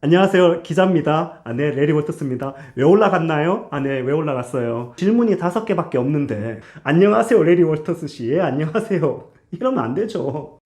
안녕하세요. 기자입니다. 네, 레리 월터스입니다. 왜 올라갔나요? 네, 왜 올라갔어요? 질문이 5개밖에 없는데, 안녕하세요, 레리 월터스 씨. 안녕하세요. 이러면 안 되죠.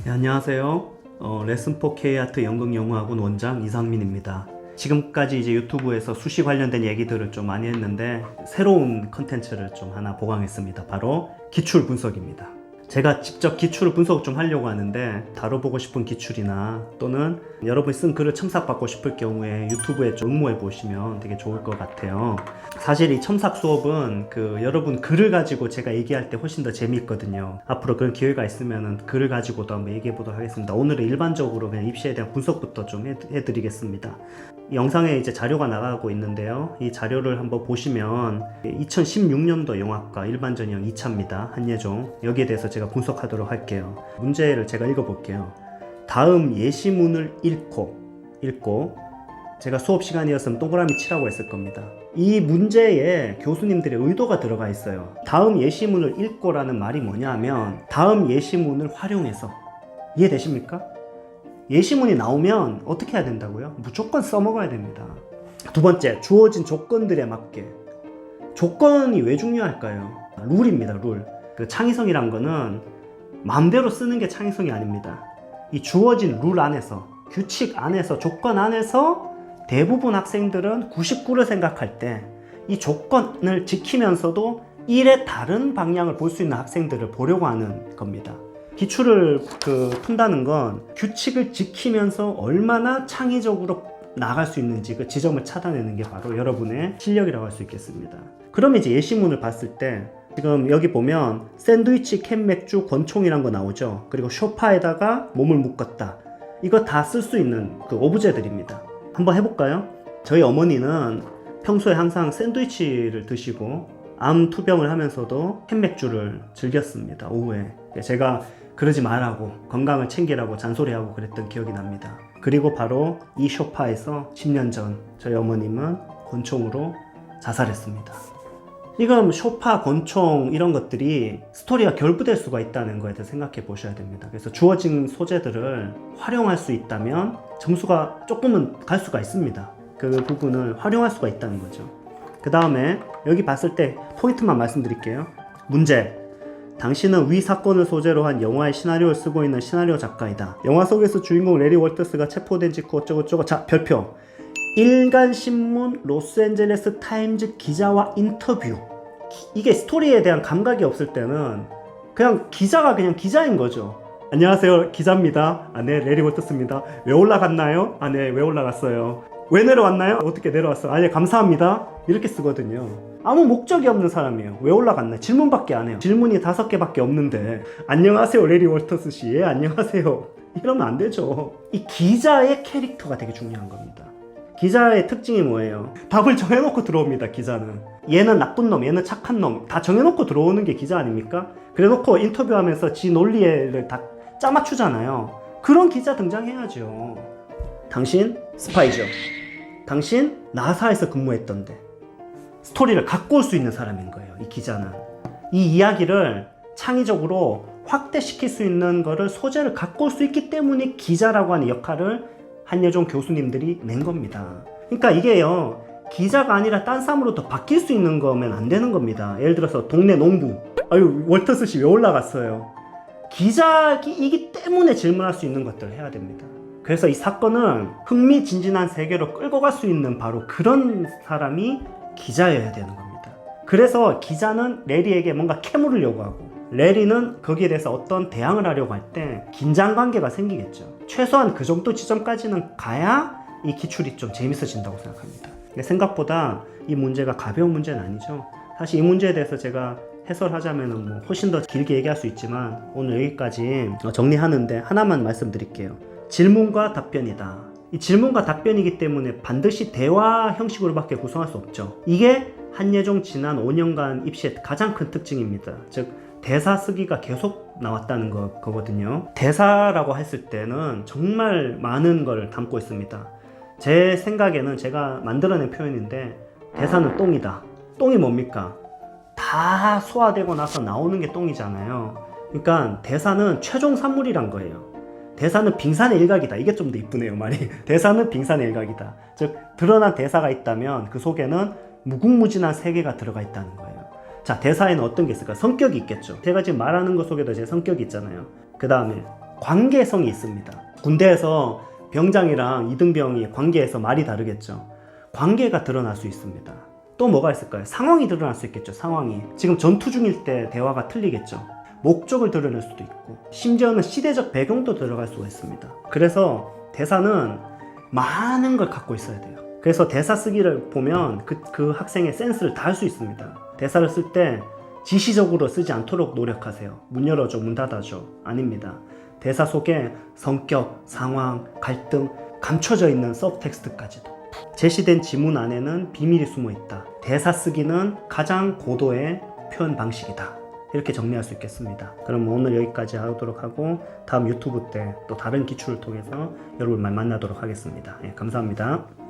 네, 안녕하세요. 레슨4 K아트 연극영어학원 원장 이상민입니다. 지금까지 이제 유튜브에서 수시 관련된 얘기들을 좀 많이 했는데, 새로운 컨텐츠를 좀 하나 보강했습니다. 바로 기출 분석입니다. 제가 직접 기출을 분석 좀 하려고 하는데, 다뤄보고 싶은 기출이나 또는 여러분이 쓴 글을 첨삭받고 싶을 경우에 유튜브에 좀 응모해 보시면 되게 좋을 것 같아요. 사실 이 첨삭 수업은 여러분 글을 가지고 제가 얘기할 때 훨씬 더 재미있거든요. 앞으로 그런 기회가 있으면 글을 가지고도 한번 얘기해 보도록 하겠습니다. 오늘은 일반적으로 그냥 입시에 대한 분석부터 좀 해드리겠습니다. 이 영상에 이제 자료가 나가고 있는데요. 이 자료를 한번 보시면 2016년도 영어학과 일반전형 2차입니다. 한예종. 여기에 대해서 제가 분석하도록 할게요. 문제를 제가 읽어볼게요. 다음 예시문을 읽고 제가 수업 시간이었으면 동그라미 치라고 했을 겁니다. 이 문제에 교수님들의 의도가 들어가 있어요. 다음 예시문을 읽고라는 말이 뭐냐면 다음 예시문을 활용해서, 이해되십니까? 예시문이 나오면 어떻게 해야 된다고요? 무조건 써먹어야 됩니다. 두 번째, 주어진 조건들에 맞게. 조건이 왜 중요할까요? 룰입니다. 룰. 창의성이란 거는 마음대로 쓰는 게 창의성이 아닙니다. 이 주어진 룰 안에서, 규칙 안에서, 조건 안에서 대부분 학생들은 99를 생각할 때 이 조건을 지키면서도 1의 다른 방향을 볼 수 있는 학생들을 보려고 하는 겁니다. 기출을 푼다는 건 규칙을 지키면서 얼마나 창의적으로 나갈 수 있는지 그 지점을 찾아내는 게 바로 여러분의 실력이라고 할 수 있겠습니다. 그러면 이제 예시문을 봤을 때 지금 여기 보면 샌드위치, 캔 맥주, 권총이란 거 나오죠. 그리고 소파에다가 몸을 묶었다. 이거 다 쓸 수 있는 오브제들입니다. 한번 해볼까요? 저희 어머니는 평소에 항상 샌드위치를 드시고 암 투병을 하면서도 캔맥주를 즐겼습니다. 오후에. 제가 그러지 말라고, 건강을 챙기라고 잔소리하고 그랬던 기억이 납니다. 그리고 바로 이 소파에서 10년 전 저희 어머님은 권총으로 자살했습니다. 이건 소파, 권총 이런 것들이 스토리가 결부될 수가 있다는 거에 대해서 생각해 보셔야 됩니다. 그래서 주어진 소재들을 활용할 수 있다면 점수가 조금은 갈 수가 있습니다. 그 부분을 활용할 수가 있다는 거죠. 그 다음에 여기 봤을 때 포인트만 말씀드릴게요. 문제. 당신은 위 사건을 소재로 한 영화의 시나리오를 쓰고 있는 시나리오 작가이다. 영화 속에서 주인공 레리 월터스가 체포된 직후 어쩌고저쩌고. 자, 별표. 일간신문 로스앤젤레스 타임즈 기자와 인터뷰. 이게 스토리에 대한 감각이 없을 때는 그냥 기자가 그냥 기자인 거죠. 안녕하세요, 기자입니다. 네, 레리 월터스입니다. 왜 올라갔나요? 네, 왜 올라갔어요? 왜 내려왔나요? 어떻게 내려왔어요? 네, 감사합니다. 이렇게 쓰거든요. 아무 목적이 없는 사람이에요. 왜 올라갔나요? 질문밖에 안 해요. 질문이 5개밖에 없는데 안녕하세요, 레리 월터스 씨. 안녕하세요. 이러면 안 되죠. 이 기자의 캐릭터가 되게 중요한 겁니다. 기자의 특징이 뭐예요? 답을 정해놓고 들어옵니다. 기자는. 얘는 나쁜 놈, 얘는 착한 놈 다 정해놓고 들어오는 게 기자 아닙니까? 그래놓고 인터뷰하면서 지 논리를 다 짜맞추잖아요. 그런 기자 등장해야죠. 당신 스파이죠. 당신 나사에서 근무했던데. 스토리를 갖고 올 수 있는 사람인 거예요. 이 기자는. 이 이야기를 창의적으로 확대시킬 수 있는 거를 소재를 갖고 올 수 있기 때문에 기자라고 하는 역할을 한예종 교수님들이 낸 겁니다. 그러니까 이게요, 기자가 아니라 딴 사람으로 더 바뀔 수 있는 거면 안 되는 겁니다. 예를 들어서 동네 농부. 아유, 월터스 씨 왜 올라갔어요? 기자이기 때문에 질문할 수 있는 것들을 해야 됩니다. 그래서 이 사건은 흥미진진한 세계로 끌고 갈 수 있는 바로 그런 사람이 기자여야 되는 겁니다. 그래서 기자는 레리에게 뭔가 캐물을 요구하고, 레리는 거기에 대해서 어떤 대항을 하려고 할 때 긴장관계가 생기겠죠. 최소한 그 정도 지점까지는 가야 이 기출이 좀 재밌어진다고 생각합니다. 근데 생각보다 이 문제가 가벼운 문제는 아니죠. 사실 이 문제에 대해서 제가 해설하자면 훨씬 더 길게 얘기할 수 있지만 오늘 여기까지 정리하는데 하나만 말씀드릴게요. 질문과 답변이다. 이 질문과 답변이기 때문에 반드시 대화 형식으로밖에 구성할 수 없죠. 이게 한예종 지난 5년간 입시의 가장 큰 특징입니다. 즉 대사 쓰기가 계속 나왔다는 거거든요. 대사라고 했을 때는 정말 많은 걸 담고 있습니다. 제 생각에는 제가 만들어낸 표현인데 대사는 똥이다. 똥이 뭡니까? 다 소화되고 나서 나오는 게 똥이잖아요. 그러니까 대사는 최종 산물이란 거예요. 대사는 빙산의 일각이다. 이게 좀 더 이쁘네요, 말이. 대사는 빙산의 일각이다. 즉, 드러난 대사가 있다면 그 속에는 무궁무진한 세계가 들어가 있다는 거예요. 자, 대사에는 어떤 게 있을까? 성격이 있겠죠. 제가 지금 말하는 것 속에도 제 성격이 있잖아요. 그 다음에 관계성이 있습니다. 군대에서 병장이랑 이등병이 관계에서 말이 다르겠죠. 관계가 드러날 수 있습니다. 또 뭐가 있을까요? 상황이 드러날 수 있겠죠. 상황이. 지금 전투 중일 때 대화가 틀리겠죠. 목적을 드러낼 수도 있고, 심지어는 시대적 배경도 들어갈 수가 있습니다. 그래서 대사는 많은 걸 갖고 있어야 돼요. 그래서 대사 쓰기를 보면 그 학생의 센스를 다 할 수 있습니다. 대사를 쓸 때 지시적으로 쓰지 않도록 노력하세요. 문 열어줘, 문 닫아줘. 아닙니다. 대사 속에 성격, 상황, 갈등, 감춰져 있는 서브텍스트까지도. 제시된 지문 안에는 비밀이 숨어 있다. 대사 쓰기는 가장 고도의 표현 방식이다. 이렇게 정리할 수 있겠습니다. 그럼 오늘 여기까지 하도록 하고 다음 유튜브 때 또 다른 기출을 통해서 여러분 만나도록 하겠습니다. 예, 감사합니다.